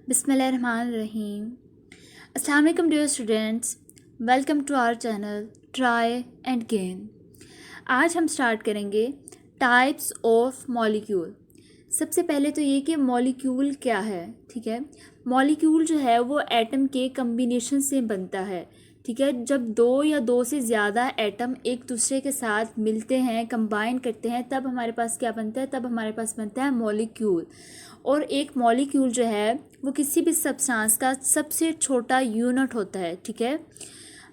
बिस्मिल्लाहिर्रहमानिर्रहीम। अस्सलाम वालेकुम dear students, welcome to our channel try and gain. आज हम स्टार्ट करेंगे टाइप्स ऑफ मॉलिक्यूल। सबसे पहले तो ये कि मॉलिक्यूल क्या है। ठीक है, मॉलिक्यूल जो है वो एटम के कम्बिनेशन से बनता है। ठीक है, जब दो या दो से ज़्यादा एटम एक दूसरे के साथ मिलते हैं, कंबाइन करते हैं, तब हमारे पास क्या बनता है, तब हमारे पास बनता है मॉलिक्यूल। और एक मॉलिक्यूल जो है वो किसी भी सब्सटेंस का सबसे छोटा यूनिट होता है। ठीक है,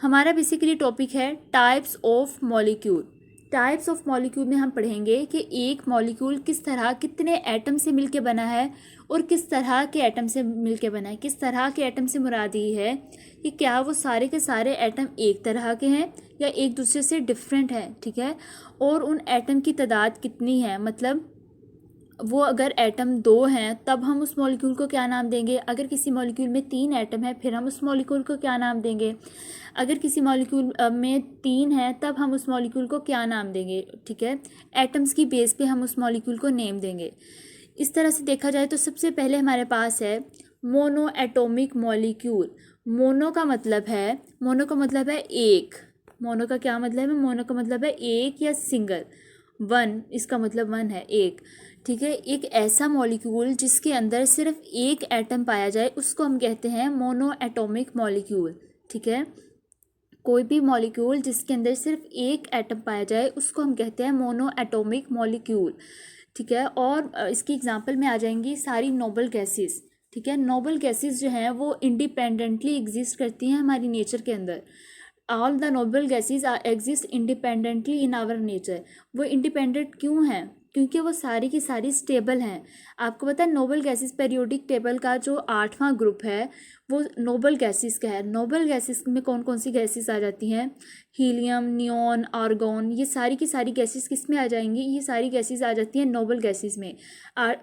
हमारा बेसिकली टॉपिक है types of molecule. Types of molecule में हम पढ़ेंगे कि एक मॉलिक्यूल किस तरह कितने एटम से मिलके बना है और किस तरह के एटम से मिलके बना है। किस तरह के एटम से मुराद ये है कि क्या वो सारे के सारे एटम एक तरह के हैं या एक दूसरे से डिफरेंट हैं। ठीक है, और उन एटम की तादाद कितनी है, मतलब वो अगर एटम दो हैं तब हम उस मॉलिक्यूल को क्या नाम देंगे। अगर किसी मॉलिक्यूल में तीन एटम है फिर हम उस मॉलिक्यूल को क्या नाम देंगे। अगर किसी मॉलिक्यूल में तीन है तब हम उस मॉलिक्यूल को क्या नाम देंगे। ठीक है, एटम्स की बेस पे हम उस मॉलिक्यूल को नेम देंगे। इस तरह से देखा जाए तो सबसे पहले हमारे पास है मोनो एटॉमिक मॉलिक्यूल। मोनो का मतलब है एक। मोनो का क्या मतलब है, मोनो का मतलब है एक या सिंगल। वन, इसका मतलब वन है, एक। ठीक है, एक ऐसा मॉलिक्यूल जिसके अंदर सिर्फ एक एटम पाया जाए उसको हम कहते हैं मोनो एटॉमिक मॉलिक्यूल। ठीक है, कोई भी मॉलिक्यूल जिसके अंदर सिर्फ एक एटम पाया जाए उसको हम कहते हैं मोनो एटॉमिक मॉलिक्यूल। ठीक है, और इसकी एग्जांपल में आ जाएंगी सारी नोबल गैसेस। ठीक है, नोबल गैसेस जो हैं वो इंडिपेंडेंटली एग्जिस्ट करती हैं हमारी नेचर के अंदर। All the noble gases exist independently in our nature. वो इंडिपेंडेंट क्यों हैं, क्योंकि वो सारी की सारी स्टेबल हैं। आपको पता है नोबल गैसेस पीरियोडिक टेबल का जो 8वां ग्रुप है वो नोबल गैसेस का है। नोबल गैसेस में कौन कौन सी गैसेस आ जाती हैं, हीलियम, नियॉन, आर्गॉन, ये सारी की सारी गैसेस किस में आ जाएंगी, ये सारी गैसेस आ जाती हैं नोबल गैसेस में।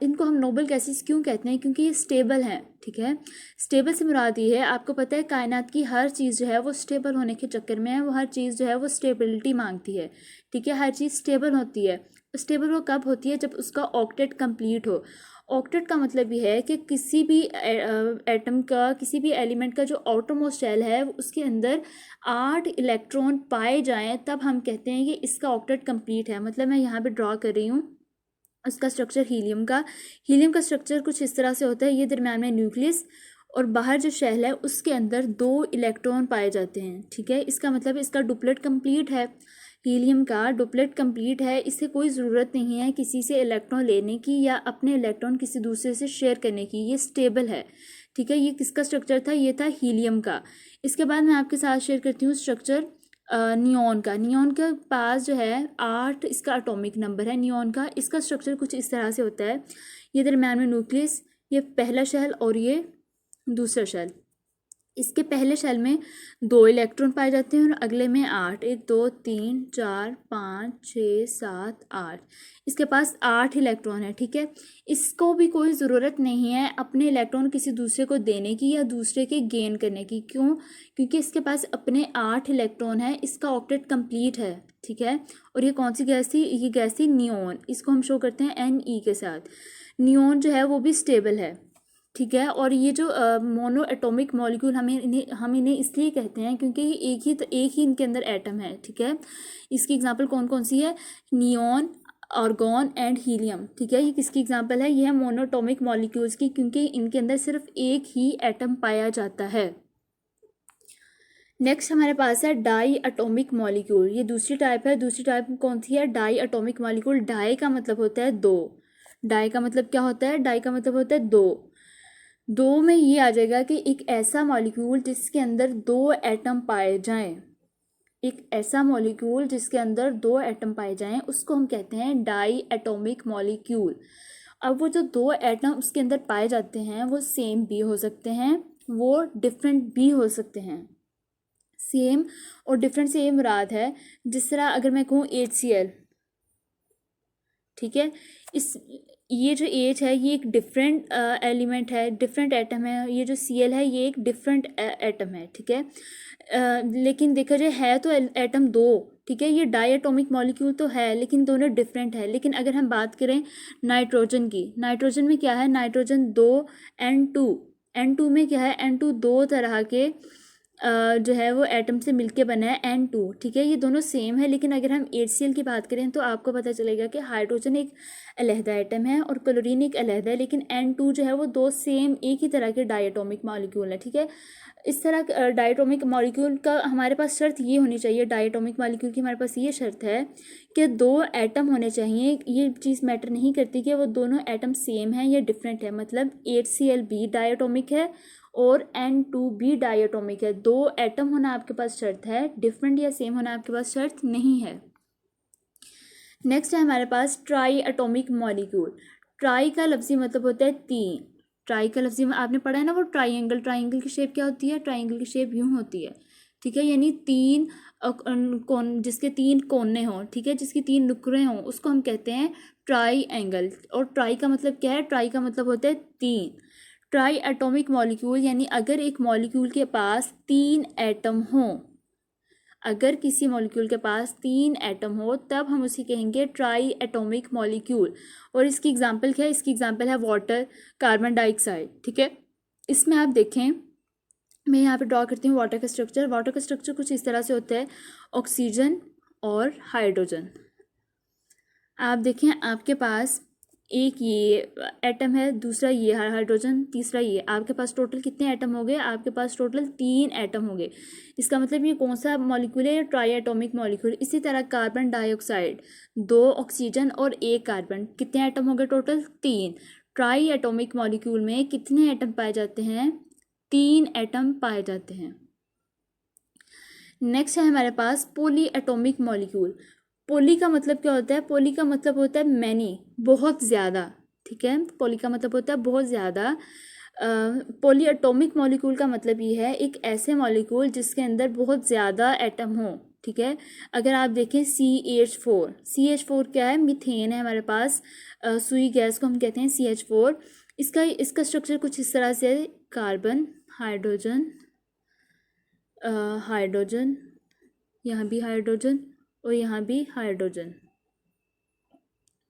इनको हम नोबल गैसेस क्यों कहते हैं, क्योंकि ये स्टेबल हैं। ठीक है, स्टेबल से मुराद ये है, आपको पता है कायनात की हर चीज़ जो है वो स्टेबल होने के चक्कर में है, वो हर चीज़ जो है वो स्टेबिलिटी मांगती है। ठीक है, हर चीज़ स्टेबल होती है। स्टेबल वो कब होती है, जब उसका ऑक्टेट कंप्लीट हो। ऑक्टेट का मतलब ये है कि किसी भी एटम का, किसी भी एलिमेंट का जो आउटरमोस्ट शेल है उसके अंदर 8 इलेक्ट्रॉन पाए जाएं तब हम कहते हैं कि इसका ऑक्टेट कंप्लीट है। मतलब मैं यहाँ पे ड्रॉ कर रही हूँ उसका स्ट्रक्चर हीलियम का स्ट्रक्चर कुछ इस तरह से होता है। ये दरम्यान में न्यूक्लियस और बाहर जो शेल है उसके अंदर 2 इलेक्ट्रॉन पाए जाते हैं। ठीक है, इसका मतलब इसका डुप्लेट कंप्लीट है। हीलियम का डुप्लेट कंप्लीट है, इसे कोई ज़रूरत नहीं है किसी से इलेक्ट्रॉन लेने की या अपने इलेक्ट्रॉन किसी दूसरे से शेयर करने की, ये स्टेबल है। ठीक है, ये किसका स्ट्रक्चर था, ये था हीलियम का। इसके बाद मैं आपके साथ शेयर करती हूँ स्ट्रक्चर नियॉन का। नियॉन के पास जो है 8 इसका एटॉमिक नंबर है नियॉन का। इसका स्ट्रक्चर कुछ इस तरह से होता है, ये दरम्यान में न्यूक्लियस, ये पहला शेल और ये दूसरा शेल। इसके पहले शेल में 2 इलेक्ट्रॉन पाए जाते हैं और अगले में 8, 1 2 3 4 5 6 7 8। इसके पास 8 इलेक्ट्रॉन है। ठीक है, इसको भी कोई ज़रूरत नहीं है अपने इलेक्ट्रॉन किसी दूसरे को देने की या दूसरे के गेन करने की। क्यों, क्योंकि इसके पास अपने 8 इलेक्ट्रॉन है, इसका ऑक्टेट कंप्लीट है। ठीक है, और ये कौन सी गैस थी, ये गैस थी नियॉन। इसको हम शो करते हैं NE के साथ। नियॉन जो है वो भी स्टेबल है। ठीक है, और ये जो मोनो एटॉमिक मॉलिक्यूल हम इन्हें इसलिए कहते हैं क्योंकि ये एक ही इनके अंदर एटम है। ठीक है, इसकी एग्जांपल कौन कौन सी है, नियॉन, आर्गॉन एंड हीलियम। ठीक है, ये किसकी एग्जांपल है, ये है मोनोटॉमिक मॉलिक्यूल्स की, क्योंकि इनके अंदर सिर्फ एक ही एटम पाया जाता है। नेक्स्ट हमारे पास है डाई एटॉमिक मॉलिक्यूल। ये दूसरी टाइप है। दूसरी टाइप कौन सी है, डाई एटॉमिक मॉलिक्यूल। डाई का मतलब होता है दो। डाई का मतलब क्या होता है, डाई का मतलब होता है दो। दो में ये आ जाएगा कि एक ऐसा मॉलिक्यूल जिसके अंदर 2 एटम पाए जाएं। एक ऐसा मॉलिक्यूल जिसके अंदर 2 एटम पाए जाएं उसको हम कहते हैं डाई एटॉमिक मॉलिक्यूल। अब वो जो 2 एटम उसके अंदर पाए जाते हैं वो सेम भी हो सकते हैं, वो डिफरेंट भी हो सकते हैं। सेम और डिफरेंट से ये मुराद है, जिस तरह अगर मैं कहूँ HCl। ठीक है, इस ये जो H है ये एक डिफरेंट एलिमेंट है, डिफरेंट एटम है। ये जो Cl है ये एक डिफरेंट एटम है। ठीक है, लेकिन देखा जाए है तो एटम दो। ठीक है, ये डाई एटॉमिक मॉलिक्यूल तो है लेकिन दोनों डिफरेंट है। लेकिन अगर हम बात करें नाइट्रोजन की, नाइट्रोजन में क्या है, नाइट्रोजन 2 N2 N2 में क्या है, N2 दो तरह के जो है वो एटम से मिलके बना है N2, ठीक है। ये दोनों सेम है, लेकिन अगर हम HCl की बात करें तो आपको पता चलेगा कि हाइड्रोजन एक अलहदा एटम है और क्लोरीन एक अलहदा है, लेकिन N2 जो है वो दो सेम एक ही तरह के डायटोमिक मॉलिक्यूल है, ठीक है। इस तरह डायटोमिक मॉलिक्यूल का हमारे पास शर्त ये होनी चाहिए, डायटोमिक मॉलिक्यूल की हमारे पास ये शर्त है कि दो एटम होने चाहिए। ये चीज़ मैटर नहीं करती कि वो दोनों एटम सेम है या डिफरेंट है, मतलब HCl भी डायटोमिक है और N2 भी डायटोमिक है। दो एटम होना आपके पास शर्त है, डिफरेंट या सेम होना आपके पास शर्त नहीं है। नेक्स्ट है हमारे पास ट्राई एटोमिक मॉलिक्यूल। ट्राई का लफ्जी मतलब होता है तीन। ट्राई का लफ्जी में आपने पढ़ा है ना वो ट्राइंगल, ट्राइंगल की शेप क्या होती है, ट्राइंगल की शेप यूं होती है, ठीक है। यानी तीन कोन, जिसके तीन कोने हों, ठीक है, जिसकी तीन नुकरे हों, उसको हम कहते हैं ट्राई एंगल। और ट्राई का मतलब क्या है, ट्राई का मतलब होता है तीन। ट्राई एटोमिक मॉलिक्यूल यानी अगर एक मॉलिक्यूल के पास तीन एटम हों, अगर किसी मॉलिक्यूल के पास तीन एटम हो तब हम उसे कहेंगे ट्राई एटोमिक मॉलिक्यूल। और इसकी एग्जांपल क्या है, इसकी एग्जांपल है वाटर, कार्बन डाइऑक्साइड, ठीक है। इसमें आप देखें, मैं यहाँ पे ड्रॉ करती हूँ वाटर का स्ट्रक्चर। वाटर का स्ट्रक्चर कुछ इस तरह से होता है, ऑक्सीजन और हाइड्रोजन। आप देखें आपके पास एक ये एटम है, दूसरा ये हाइड्रोजन, तीसरा ये, आपके पास टोटल कितने एटम हो गए, आपके पास टोटल तीन एटम हो गए। इसका मतलब ये कौन सा मॉलिक्यूल है, ट्राई एटोमिक मॉलिक्यूल। इसी तरह कार्बन डाइऑक्साइड, दो ऑक्सीजन और एक कार्बन, कितने एटम हो गए टोटल, तीन। ट्राई एटोमिक मॉलिक्यूल में कितने एटम पाए जाते हैं, तीन एटम पाए जाते हैं। नेक्स्ट है हमारे पास पॉली एटोमिक मॉलिक्यूल। पॉली का मतलब क्या होता है, पॉली का मतलब होता है मैनी, बहुत ज़्यादा, ठीक है। पॉली का मतलब होता है बहुत ज़्यादा। पॉली एटोमिक मॉलिक्यूल का मतलब ये है एक ऐसे मॉलिक्यूल जिसके अंदर बहुत ज़्यादा एटम हो, ठीक है। अगर आप देखें CH4 क्या है, मीथेन है हमारे पास, सुई गैस को हम कहते हैं CH4। इसका स्ट्रक्चर कुछ इस तरह से, कार्बन, हाइड्रोजन, हाइड्रोजन, यहाँ भी हाइड्रोजन और यहाँ भी हाइड्रोजन।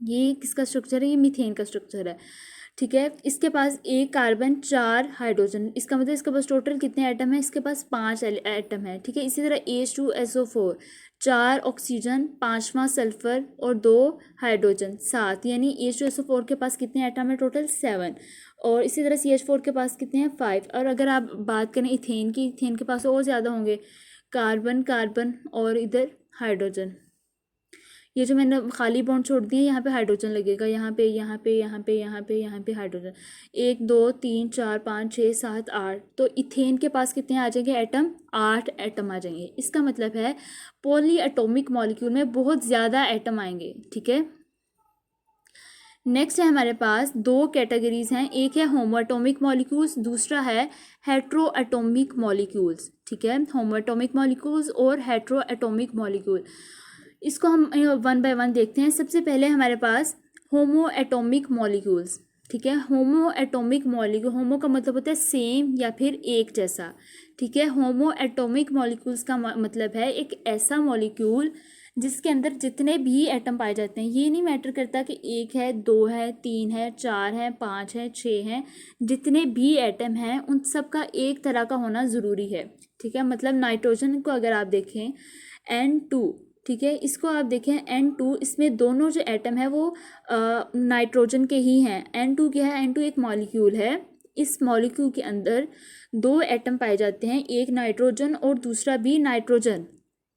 ये किसका स्ट्रक्चर है, ये मीथेन का स्ट्रक्चर है, ठीक है। इसके पास एक कार्बन, चार हाइड्रोजन, इसका मतलब इसके पास टोटल कितने एटम है, इसके पास पांच एटम है, ठीक है। इसी तरह H2SO4, चार ऑक्सीजन, पांचवा सल्फर और दो हाइड्रोजन, सात, यानी H2SO4 के पास कितने एटम है टोटल, 7। और इसी तरह CH4 के पास कितने हैं, 5। और अगर आप बात करें इथेन की, इथेन के पास और ज़्यादा होंगे, कार्बन कार्बन और इधर हाइड्रोजन। ये जो मैंने खाली बॉन्ड छोड़ दिए, यहाँ पे हाइड्रोजन लगेगा, यहाँ पे यहाँ पे यहाँ पे यहाँ पे यहाँ पे हाइड्रोजन। 1 2 3 4 5 6 7 8, तो इथेन के पास कितने आ जाएंगे एटम, 8 एटम आ जाएंगे। इसका मतलब है पॉली एटोमिक मॉलिक्यूल में बहुत ज़्यादा एटम आएंगे, ठीक है। नेक्स्ट है हमारे पास दो कैटेगरीज हैं, एक है होमो एटोमिक मॉलिक्यूल्स, दूसरा है हेट्रो एटोमिक मॉलिक्यूल्स, ठीक है। होमो एटोमिक मॉलिक्यूल्स और हेट्रो एटोमिक मॉलिक्यूल, इसको हम वन बाय वन देखते हैं। सबसे पहले हमारे पास होमो एटोमिक मॉलिक्यूल्स, ठीक है। होमो एटोमिक मॉलिक्यूल, होमो का मतलब होता है सेम या फिर एक जैसा, ठीक है। होमो एटोमिक मॉलिक्यूल्स का मतलब है एक ऐसा मॉलिक्यूल जिसके अंदर जितने भी एटम पाए जाते हैं, ये नहीं मैटर करता कि एक है, दो है, तीन है, चार है, पाँच है, छः हैं, जितने भी एटम हैं उन सब का एक तरह का होना ज़रूरी है, ठीक है। मतलब नाइट्रोजन को अगर आप देखें N2, ठीक है, इसको आप देखें N2, इसमें दोनों जो एटम है वो नाइट्रोजन के ही हैं। N2 क्या है, N2 एक मॉलिक्यूल है, इस मॉलिक्यूल के अंदर दो एटम पाए जाते हैं, एक नाइट्रोजन और दूसरा भी नाइट्रोजन,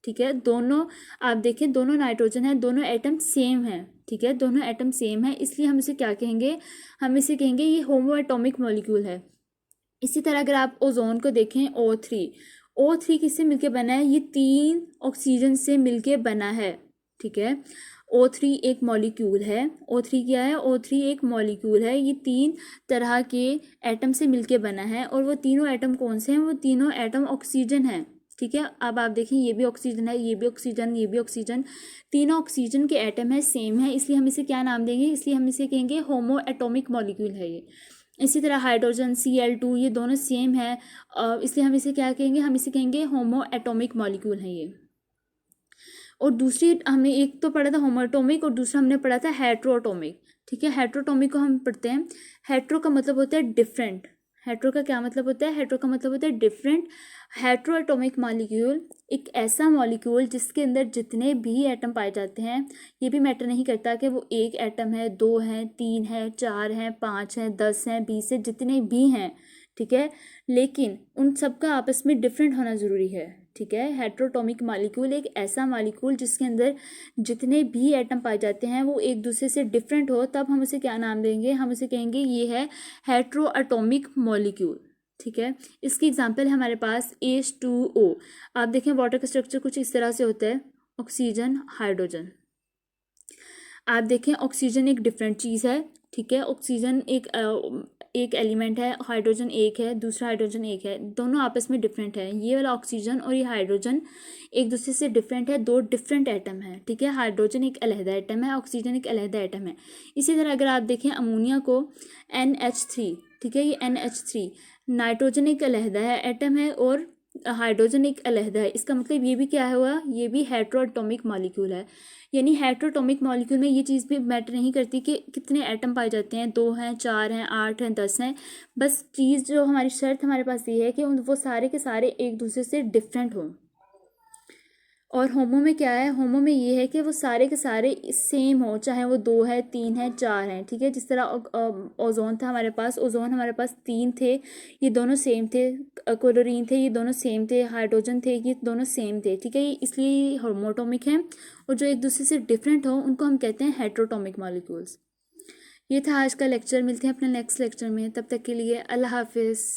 ठीक है। दोनों आप देखें दोनों नाइट्रोजन है, दोनों एटम सेम हैं, ठीक है, दोनों एटम सेम है, इसलिए हम इसे क्या कहेंगे, हम इसे कहेंगे ये होमो एटोमिक मॉलिक्यूल है। इसी तरह अगर आप ओजोन को देखें O3 किससे मिलके बना है, ये तीन ऑक्सीजन से मिलके बना है, ठीक है। O3 एक मॉलिक्यूल है, O3 क्या है, O3 एक मॉलिक्यूल है, ये तीन तरह के एटम से मिलके बना है। और वो तीनों एटम कौन से हैं, वो तीनों एटम ऑक्सीजन है, ठीक है। अब आप देखें ये भी ऑक्सीजन है, ये भी ऑक्सीजन, ये भी ऑक्सीजन, तीनों ऑक्सीजन के एटम है, सेम है, इसलिए हम इसे क्या नाम देंगे, इसलिए हम इसे कहेंगे होमो एटोमिक मॉलिक्यूल है ये। इसी तरह हाइड्रोजन Cl2, ये दोनों सेम है, इसलिए हम इसे क्या कहेंगे, हम इसे कहेंगे होमो एटोमिक मॉलिक्यूल है ये। और दूसरी हमने एक तो पढ़ा था होमो एटोमिक और दूसरा हमने पढ़ा था हेट्रो एटोमिक, ठीक है। हेट्रो एटोमिक को हम पढ़ते हैं, हेट्रो का मतलब होता है डिफरेंट, हेट्रो का क्या मतलब होता है? हेट्रो का मतलब होता है डिफरेंट। हेट्रो एटॉमिक मॉलिक्यूल एक ऐसा मॉलिक्यूल जिसके अंदर जितने भी एटम पाए जाते हैं, ये भी मैटर नहीं करता कि वो एक एटम है, दो हैं, तीन है, चार हैं, पाँच हैं, 10 हैं, 20 है, जितने भी हैं, ठीक है, लेकिन उन सब का आपस में डिफरेंट होना ज़रूरी है, ठीक है। हेट्रोटॉमिक मॉलिक्यूल एक ऐसा मॉलिक्यूल जिसके अंदर जितने भी एटम पाए जाते हैं वो एक दूसरे से डिफरेंट हो, तब हम उसे क्या नाम देंगे? हम उसे कहेंगे ये है हेट्रो एटॉमिक मॉलिक्यूल, ठीक है। इसकी एग्जांपल है हमारे पास H2O। आप देखें वाटर का स्ट्रक्चर कुछ इस तरह से होता है, ऑक्सीजन, हाइड्रोजन। आप देखें ऑक्सीजन एक डिफरेंट चीज़ है, ठीक है। ऑक्सीजन एक एलिमेंट है, हाइड्रोजन एक है, दूसरा हाइड्रोजन एक है, दोनों आपस में डिफरेंट है। ये वाला ऑक्सीजन और ये हाइड्रोजन एक दूसरे से डिफरेंट है, दो डिफरेंट एटम है, ठीक है। हाइड्रोजन एक अलहदा एटम है, ऑक्सीजन एक अलहदा एटम है। इसी तरह अगर आप देखें अमोनिया को NH3, ठीक है, ये NH3, नाइट्रोजन एक अलहदा है एटम है और हाइड्रोजन एक अलहदा है। इसका मतलब ये भी क्या हुआ? ये भी हेट्रोएटॉमिक मॉलिक्यूल है। यानी हेट्रोटॉमिक मॉलिक्यूल में ये चीज़ भी मैटर नहीं करती कि कितने एटम पाए जाते हैं, 2 हैं, 4 हैं, 8 हैं, 10 हैं। बस चीज़ जो हमारी शर्त हमारे पास ये है कि वो सारे के सारे एक दूसरे से डिफरेंट हों। और होमो में क्या है? होमो में ये है कि वो सारे के सारे सेम हो, चाहे वो 2 है, 3 है, 4 हैं, ठीक है। जिस तरह ओजोन था हमारे पास, ओजोन हमारे पास 3 थे, ये दोनों सेम थे। क्लोरीन थे, ये दोनों सेम थे। हाइड्रोजन थे, ये दोनों सेम थे, ठीक है। इसलिए ये होमोटॉमिक हैं, और जो एक दूसरे से डिफरेंट हो उनको हम कहते हैं हेट्रोटॉमिक मॉलिक्यूल्स। ये था आज का लेक्चर। मिलते हैं अपने नेक्स्ट लेक्चर में, तब तक के लिए अल्लाह हाफिज़।